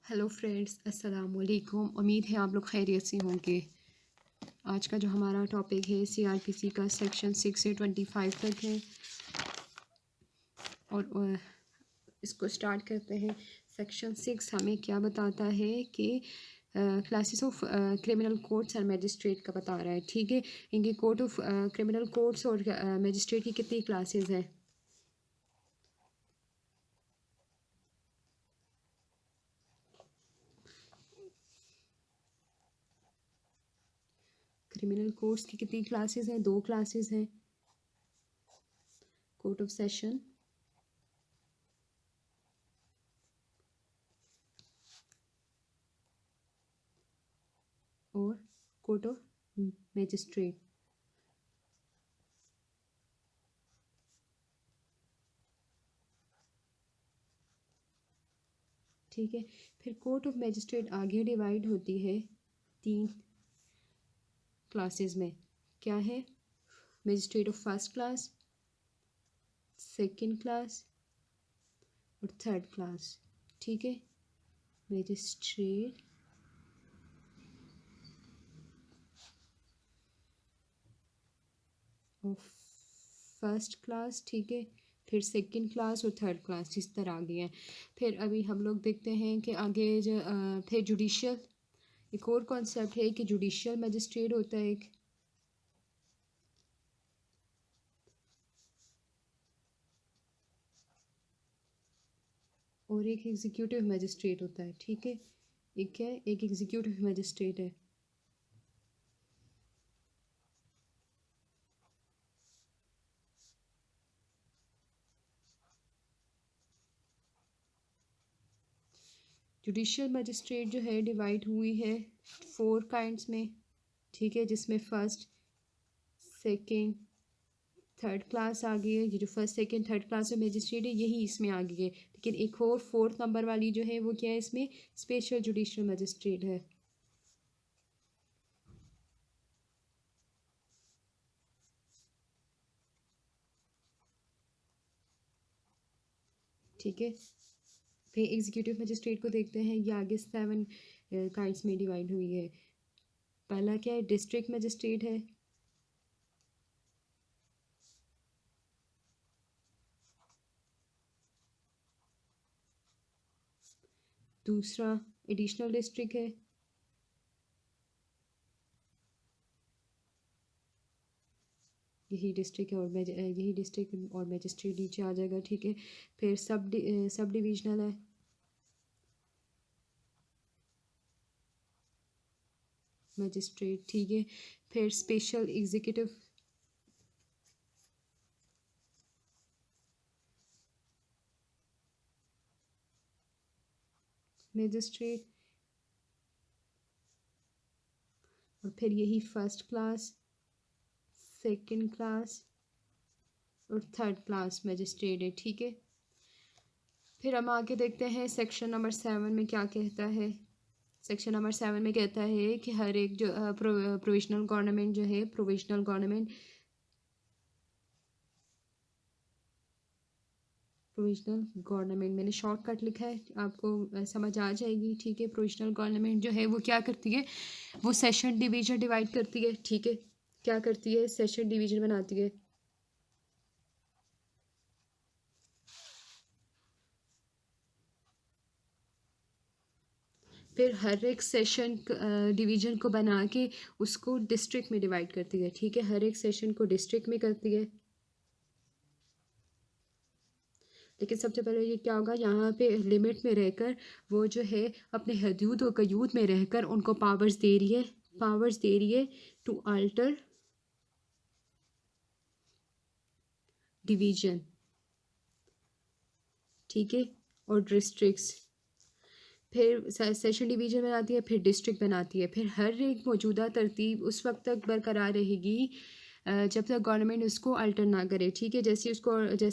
Hello friends, अस्सलाम वालेकुम। उम्मीद है आप लोग खैरियत से होंगे। आज का जो हमारा टॉपिक है सीआरपीसी का सेक्शन 6 से 25 तक है और इसको स्टार्ट करते हैं। सेक्शन 6 हमें क्या बताता है कि क्लासेस ऑफ क्रिमिनल कोर्ट्स और मजिस्ट्रेट का बता रहा है। ठीक है, इनके कोर्ट ऑफ क्रिमिनल कोर्ट्स और मजिस्ट्रेट की कितनी क्लासेस हैं? क्रिमिनल कोर्ट्स की कितनी क्लासेस हैं? 2 क्लासेस हैं, कोर्ट ऑफ सेशन और कोर्ट ऑफ मजिस्ट्रेट। ठीक है, फिर कोर्ट ऑफ मजिस्ट्रेट आगे डिवाइड होती है 3 क्लासेस में। क्या है? Magistrate of first class, second class और थर्ड क्लास। ठीक है, मजिस्ट्रेट ऑफ फर्स्ट क्लास, ठीक है, फिर सेकंड क्लास और थर्ड क्लास, इस तरह आगे हैं। फिर अभी हम लोग देखते हैं कि आगे जो फिर जुडिशियल, एक और कॉन्सेप्ट है कि जुडिशियल मजिस्ट्रेट होता है एक, और एक एग्जीक्यूटिव मजिस्ट्रेट होता है। ठीक है, एक है, एक एग्जीक्यूटिव मजिस्ट्रेट है। जुडिशियल मजिस्ट्रेट जो है डिवाइड हुई है 4 काइंड्स में। ठीक है, जिसमें फर्स्ट, सेकंड, थर्ड क्लास आ गई है। ये जो फर्स्ट सेकंड थर्ड क्लास में मजिस्ट्रेट है यही इसमें आ गई है, लेकिन एक और 4th नंबर वाली जो है वो क्या है, इसमें स्पेशल जुडिशियल मजिस्ट्रेट है। ठीक है, फिर एग्जीक्यूटिव मजिस्ट्रेट को देखते हैं। ये आगे 7 काइंड्स में डिवाइड हुई है। पहला क्या है? डिस्ट्रिक्ट मजिस्ट्रेट है। दूसरा एडिशनल डिस्ट्रिक्ट है। यही डिस्ट्रिक्ट है और यही डिस्ट्रिक्ट और मजिस्ट्रेट नीचे आ जाएगा। ठीक है, फिर सब डिविजनल है। मजिस्ट्रेट, ठीक है, फिर स्पेशल एग्जीक्यूटिव मजिस्ट्रेट, और फिर यही फर्स्ट क्लास, सेकंड क्लास और थर्ड क्लास मजिस्ट्रेट है। ठीक है, फिर हम आगे देखते हैं सेक्शन नंबर 7 में क्या कहता है। सेक्शन नंबर 7 में कहता है कि हर एक जो प्रोविजनल गवर्नमेंट जो है, प्रोविजनल गवर्नमेंट, प्रोविजनल गवर्नमेंट मैंने शॉर्टकट लिखा है, आपको समझ आ जाएगी। ठीक है, प्रोविजनल गवर्नमेंट जो है वो क्या करती है, वो सेशन डिवीजन डिवाइड करती है। ठीक है, क्या करती है? सेशन डिवीजन बनाती है। फिर हर एक सेशन डिवीजन को बना के उसको डिस्ट्रिक्ट में डिवाइड करती है। ठीक है, हर एक सेशन को डिस्ट्रिक्ट में करती है। लेकिन सबसे पहले ये क्या होगा, यहाँ पे लिमिट में रहकर वो जो है अपने हदूद और कयूद में रहकर उनको पावर्स दे रही है, पावर्स दे रही है टू अल्टर डिवीजन। ठीक है, और डिस्ट्रिक्ट्स, फिर सेशन डिवीजन बनाती है, फिर डिस्ट्रिक्ट बनाती है। फिर हर एक मौजूदा तरतीब उस वक्त तक बरकरार रहेगी जब तक गवर्नमेंट उसको अल्टर ना करे। ठीक है, जैसे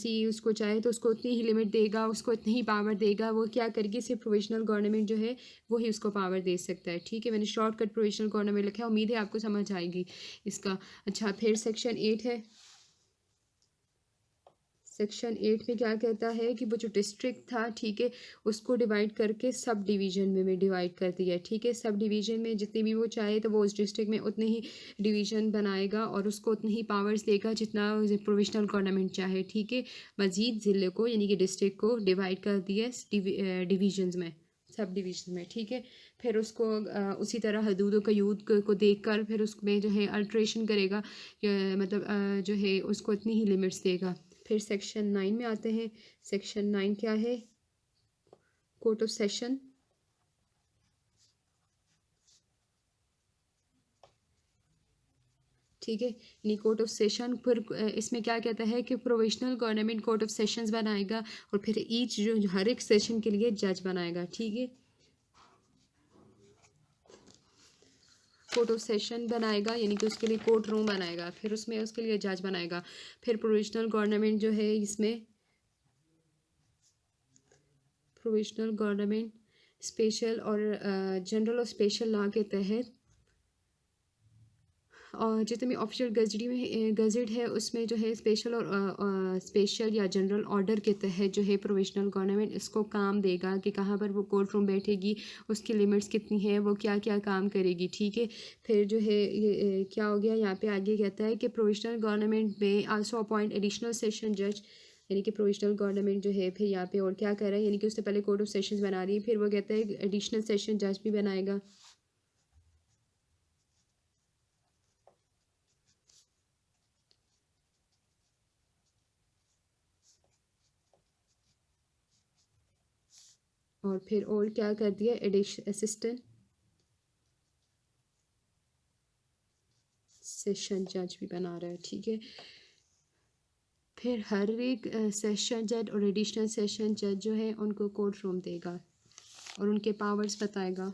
ही उसको चाहे तो उसको उतनी ही लिमिट देगा, उसको इतनी ही पावर देगा। वो क्या करेगी, सिर्फ प्रोविजनल गवर्नमेंट जो है वही उसको पावर दे सकता है। ठीक है, मैंने शॉर्टकट प्रोविजनल गवर्नमेंट लिखा है, उम्मीद है आपको समझ आएगी इसका। अच्छा, फिर सेक्शन 8 है। सेक्शन 8 में क्या कहता है कि वो जो डिस्ट्रिक्ट था, ठीक है, उसको डिवाइड करके सब डिवीज़न में डिवाइड कर दिया, ठीक है। सब डिवीज़न में जितने भी वो चाहे तो वो उस डिस्ट्रिक्ट में उतने ही डिवीज़न बनाएगा और उसको उतनी ही पावर्स देगा जितना प्रोविशनल गवर्नमेंट चाहे, ठीक है। मज़ीद ज़िले को यानी कि डिस्ट्रिक्ट को डिवाइड कर दिया डिवीज़न्स में, सब डिवीज़न में, ठीक है। फिर उसको उसी तरह हदूद कयूद को देखकर फिर उसमें जो है अल्ट्रेशन करेगा, मतलब जो है उसको इतनी ही लिमिट्स देगा। फिर सेक्शन 9 में आते हैं। सेक्शन 9 क्या है? कोर्ट ऑफ सेशन, ठीक है, यानी कोर्ट ऑफ सेशन। फिर इसमें क्या कहता है कि provincial government court of sessions बनाएगा और फिर ईच जो हर एक सेशन के लिए जज बनाएगा, ठीक है। कोर्ट ऑफ सेशन बनाएगा यानी कि उसके लिए कोर्ट रूम बनाएगा, फिर उसमें उसके लिए जज बनाएगा। फिर प्रोविशनल गवर्नमेंट जो है, इसमें प्रोविशनल गवर्नमेंट स्पेशल और जनरल और स्पेशल लॉ के तहत और जितने भी ऑफिशियल गजटी में गजट है उसमें जो है स्पेशल और स्पेशल या जनरल ऑर्डर के तहत जो है प्रोविशनल गवर्नमेंट इसको काम देगा कि कहाँ पर वो कोर्ट रूम बैठेगी, उसकी लिमिट्स कितनी है, वो क्या क्या काम करेगी, ठीक है। फिर जो है ये क्या हो गया, यहाँ पे आगे कहता है कि प्रोविशनल गवर्नमेंट में आल्सो अपॉइंट एडिशनल सेशन जज, यानी कि प्रोविशनल गवर्नमेंट जो है फिर यहाँ पे और क्या कर रहा है, यानी कि उससे पहले कोर्ट ऑफ सेशंस बना रही है, फिर वो कहता है एडिशनल सेशन जज भी बनाएगा। और फिर और क्या कर दिया, असिस्टेंट सेशन जज भी बना रहा है, ठीक है। फिर हर एक सेशन जज और एडिशनल सेशन जज जो है उनको कोर्ट रूम देगा और उनके पावर्स बताएगा।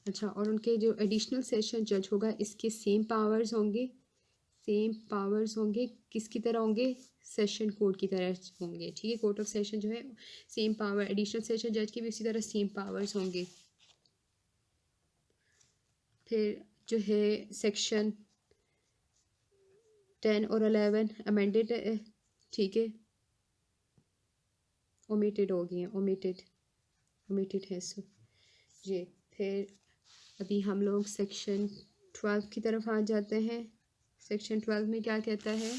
अच्छा, और उनके जो एडिशनल सेशन जज होगा इसके सेम पावर्स होंगे, सेम पावर्स होंगे, किसकी तरह होंगे, सेशन कोर्ट की तरह होंगे, ठीक है। कोर्ट ऑफ सेशन जो है सेम पावर, एडिशनल सेशन जज की भी उसी तरह सेम पावर्स होंगे। फिर जो है सेक्शन 10 और 11 अमेंडेड, ठीक है, ओमिटेड हो गई हैं, ओमिटेड है सो जी। फिर अभी हम लोग सेक्शन 12 की तरफ आ जाते हैं। सेक्शन 12 में क्या कहता है,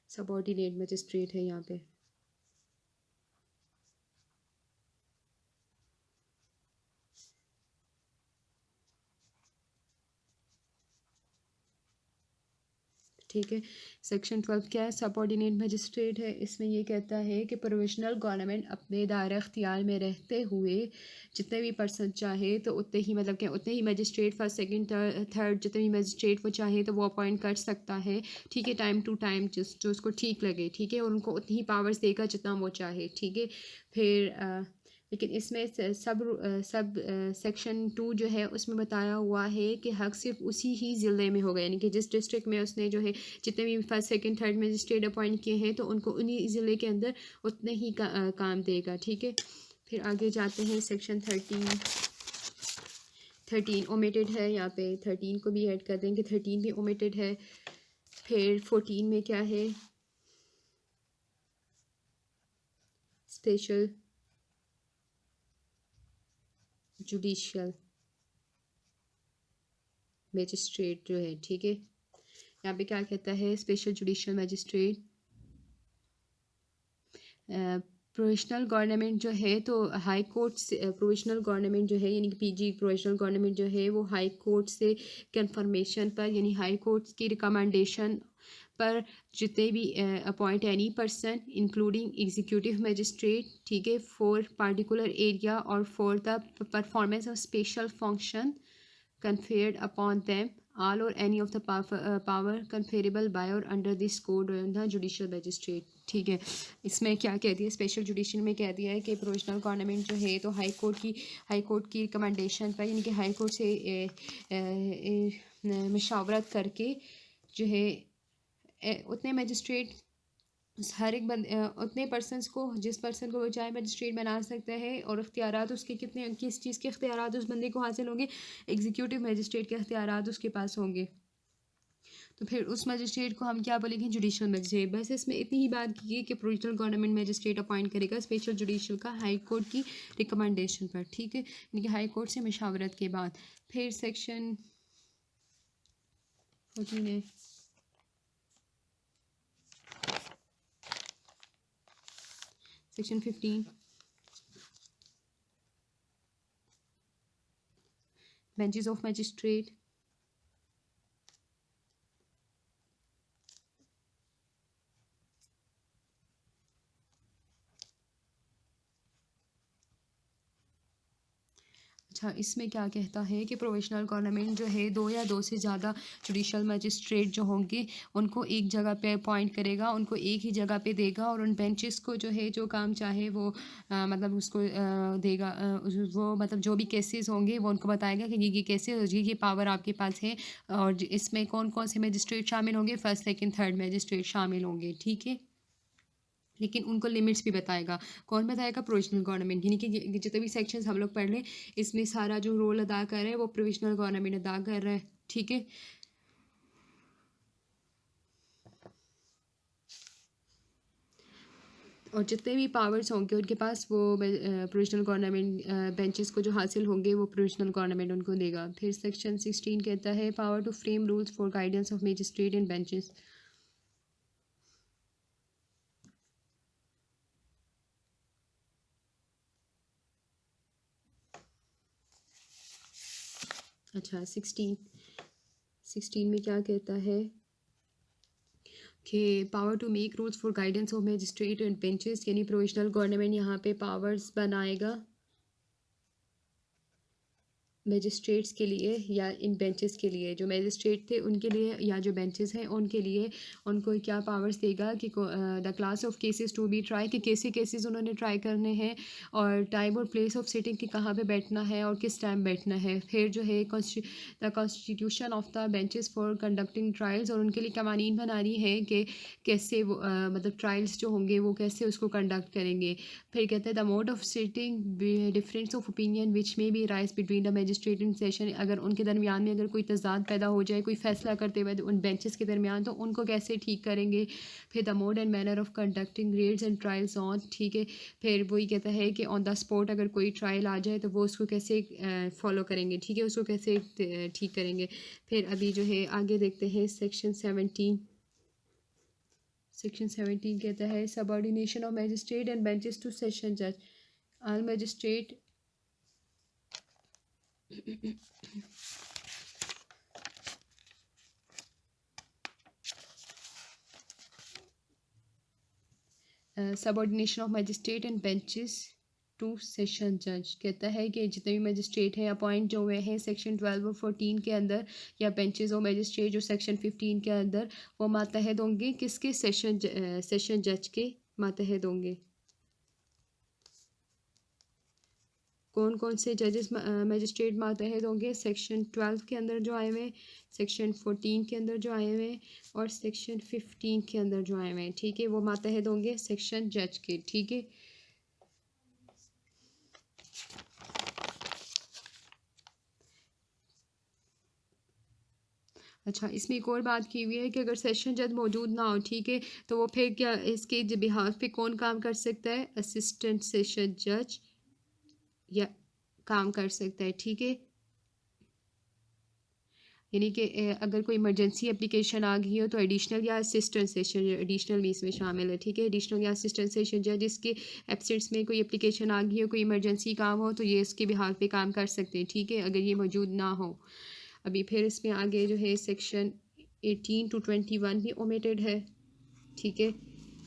सबऑर्डिनेट मजिस्ट्रेट है यहाँ पे। ठीक है, सेक्शन 12 क्या है, सबऑर्डिनेट मजिस्ट्रेट है। इसमें ये कहता है कि प्रोविशनल गवर्नमेंट अपने दायरा इख्तियार में रहते हुए जितने भी पर्सन चाहे तो उतने ही, मतलब कि उतने ही मजिस्ट्रेट फर्स्ट सेकंड थर्ड जितने भी मजिस्ट्रेट वो चाहे तो वो अपॉइंट कर सकता है, ठीक है, टाइम टू टाइम जो उसको ठीक लगे, ठीक है, और उनको उतनी ही पावर्स देगा जितना वो चाहे, ठीक है। फिर लेकिन इसमें सब सेक्शन 2 जो है उसमें बताया हुआ है कि हक सिर्फ उसी ही ज़िले में होगा, यानी कि जिस डिस्ट्रिक्ट में उसने जो है जितने भी first second third magistrate appoint किए हैं तो उनको उन्हीं ज़िले के अंदर उतने ही काम देगा, ठीक है। फिर आगे जाते हैं सेक्शन 13 ओमिटेड है, यहाँ पे 13 को भी ऐड कर देंगे, 13 भी ओमिटेड है। फिर 14 में क्या है, स्पेशल जुडिशियल मजिस्ट्रेट जो है, ठीक है। यहाँ पे क्या कहता है, special judicial magistrate provincial government जो है तो हाई कोर्ट से, प्रोविशनल गवर्नमेंट जो है यानी कि पीजी प्रोविशनल गवर्नमेंट जो है वो हाई कोर्ट से कंफर्मेशन पर यानी हाई कोर्ट की रिकमेंडेशन पर जितने भी appoint any person including executive magistrate, ठीक है, फॉर पार्टिकुलर एरिया और for the performance of special function conferred upon them all or any of the power conferable by or under this code on the judicial magistrate, ठीक है। इसमें क्या कह दिया, special judicial में कह दिया है कि प्रोविशनल गवर्नमेंट जो है तो हाई कोर्ट की रिकमेंडेशन पर यानी कि हाई कोर्ट से मशावरत करके जो है उतने मजिस्ट्रेट हर एक उतने पर्सनस को, जिस पर्सन को वो चाहे मजिस्ट्रेट बना सकता है, और इख्तियारात उसके कितने, किस चीज़ के इख्तियारात उस बंदे को हासिल होंगे, एग्जीक्यूटिव मजिस्ट्रेट के इख्तियारात उसके पास होंगे। तो फिर उस मजिस्ट्रेट को हम क्या बोलेंगे, जुडिशल मजिस्ट्रेट। बस इसमें इतनी ही बात की कि प्रोविजनल गवर्नमेंट मजिस्ट्रेट अपॉइंट करेगा स्पेशल जुडिशल का हाई कोर्ट की रिकमेंडेशन पर, ठीक है, यानी कि हाई कोर्ट से मशावरत के बाद। फिर सेक्शन 14 है, सेक्शन 15 बेंचेस ऑफ मजिस्ट्रेट। अच्छा, इसमें क्या कहता है कि प्रोविजनल गवर्नमेंट जो है 2 या 2 से ज़्यादा जुडिशल मजिस्ट्रेट जो होंगे उनको एक जगह पे अपॉइंट करेगा, उनको एक ही जगह पे देगा, और उन बेंचेस को जो है जो काम चाहे वो मतलब उसको देगा, वो मतलब जो भी केसेस होंगे वो उनको बताएगा कि ये केसेस, ये पावर आपके पास है, और इसमें कौन कौन से मजिस्ट्रेट शामिल होंगे, फर्स्ट सेकंड थर्ड मजिस्ट्रेट शामिल होंगे, ठीक है। लेकिन उनको लिमिट्स भी बताएगा। कौन बताएगा, प्रोविजनल गवर्नमेंट, यानी कि जितने भी सेक्शंस हम लोग पढ़ लें, इसमें सारा जो रोल अदा कर रहा है वो प्रोविजनल गवर्नमेंट अदा कर रहा है, ठीक है। और जितने भी पावर्स होंगे उनके पास, वो प्रोविजनल गवर्नमेंट बेंचेस को जो हासिल होंगे वो प्रोविजनल गवर्नमेंट उनको देगा। फिर सेक्शन 16 कहता है power to frame rules for guidance of magistrate and benches. अच्छा, 16 में क्या कहता है कि power to make rules for guidance of magistrate and benches, यानी प्रोविजनल गवर्नमेंट यहाँ पे पावर्स बनाएगा मजिस्ट्रेट्स के लिए या इन बेंचेस के लिए, जो मजिस्ट्रेट थे उनके लिए या जो बेंचेस हैं उनके लिए, उनको क्या पावर्स देगा कि the class of cases to be try, कि कैसे केसेस उन्होंने ट्राई करने हैं, और टाइम और प्लेस ऑफ सिटिंग कि कहाँ पे बैठना है और किस टाइम बैठना है। फिर जो है the constitution of the benches for conducting trials, और उनके लिए कवानीन बना रही है कि कैसे वो मतलब ट्रायल्स जो होंगे वो कैसे उसको कंडक्ट करेंगे। फिर कहते हैं the mode of sitting, difference of opinion which may be rise between the magistrate in session, अगर उनके दरमियान में अगर कोई तजाद पैदा हो जाए कोई फैसला करते हुए उन बेंचेस के दरमियान, तो उनको कैसे ठीक करेंगे। फिर the mode and manner of conducting raids and trials on, ठीक है। फिर वही कहता है कि ऑन द स्पॉट अगर कोई ट्रायल आ जाए तो वो उसको कैसे फॉलो करेंगे, ठीक है, उसको कैसे ठीक करेंगे। फिर अभी जो है आगे देखते हैं सेक्शन 17। सेक्शन 17 कहता है subordination of magistrate and benches to session जज। All magistrate subordination of magistrate and benches to session जज कहता है कि जितने भी मजिस्ट्रेट हैं अपॉइंट जो हुए हैं सेक्शन 12 और 14 के अंदर, या बेंचेस और मजिस्ट्रेट जो सेक्शन 15 के अंदर, वो मातहत होंगे किसके, सेशन जज के मातहत होंगे। कौन कौन से जजेस मजिस्ट्रेट मातहत होंगे, सेक्शन 12 के अंदर जो आए हुए, सेक्शन 14 के अंदर जो आए हुए, और सेक्शन 15 के अंदर जो आए हुए, ठीक है, वो मातहत होंगे सेक्शन जज के, ठीक है। अच्छा, इसमें एक और बात की हुई है कि अगर सेशन जज मौजूद ना हो, ठीक है, तो वो फिर क्या इसके बिहाफ पे कौन काम कर सकता है, असिस्टेंट सेशन जज या काम कर सकता है, ठीक है। यानी कि अगर कोई इमरजेंसी एप्लीकेशन आ गई हो तो एडिशनल या असिस्टेंट सेशन, एडिशनल भी इसमें शामिल है, ठीक है, एडिशनल या असिस्टेंट सेशन जज जिसके एब्सेंट्स में कोई एप्लीकेशन आ गई हो, कोई इमरजेंसी काम हो, तो ये इसके बिहाफ पे काम कर सकते हैं, ठीक है, अगर ये मौजूद ना हो। अभी फिर इसमें आगे जो है सेक्शन 18 to 21 भी ओमिटेड है, ठीक है।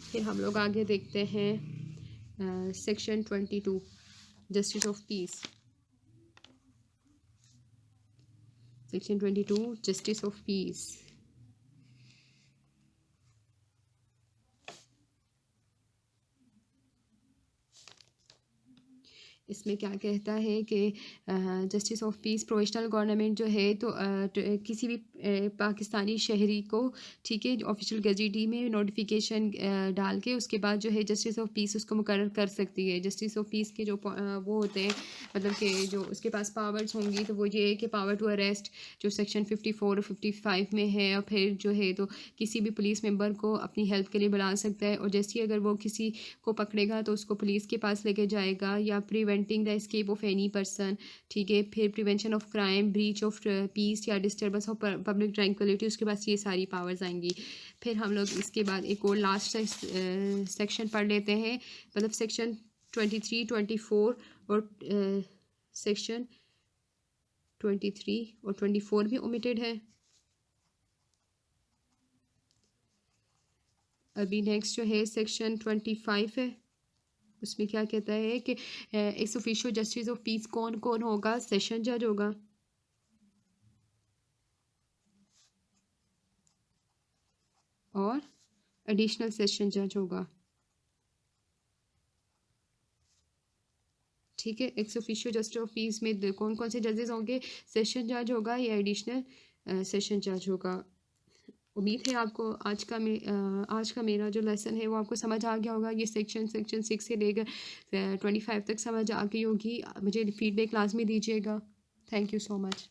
फिर हम लोग आगे देखते हैं section 22 justice of peace. Section 22 justice of peace. इसमें क्या कहता है कि justice of peace provisional government जो है तो किसी भी पाकिस्तानी शहरी को, ठीक है, ऑफिशियल गजेटी में नोटिफिकेशन डाल के उसके बाद जो है जस्टिस ऑफ पीस उसको मुकर्रर कर सकती है। जस्टिस ऑफ पीस के जो वो होते हैं, मतलब कि जो उसके पास पावर्स होंगी, तो वो ये है कि पावर टू अरेस्ट जो सेक्शन 54 और 55 में है, और फिर जो है तो किसी भी पुलिस मेंबर को अपनी हेल्प के लिए बुला सकता है, और जैसे ही अगर वो किसी को पकड़ेगा तो उसको पुलिस के पास लेके जाएगा, या preventing the escape of any person, ठीक है, फिर prevention of crime, breach of peace या डिस्टर्बेंस ऑफ पब्लिक ट्रैंक्विलिटी, उसके पास ये सारी पावर्स आएंगी। फिर हम लोग इसके बाद एक और लास्ट सेक्शन पढ़ लेते हैं, मतलब सेक्शन 23, 24 और सेक्शन 23 और 24 भी ओमिटेड है। अभी नेक्स्ट जो है सेक्शन 25 है, उसमें क्या कहता है कि ex officio justice of peace कौन कौन होगा? सेशन जज होगा, और एडिशनल सेशन जज होगा, ठीक है। Ex officio justice of peace में कौन कौन से जजेस होंगे? सेशन जज होगा या एडिशनल सेशन जज होगा। उम्मीद है आपको आज का मेरा जो लेसन है वो आपको समझ आ गया होगा। ये सेक्शन 6 से लेकर 25 तक समझ आ गई होगी। मुझे फीडबैक लाजमी दीजिएगा। Thank you so much.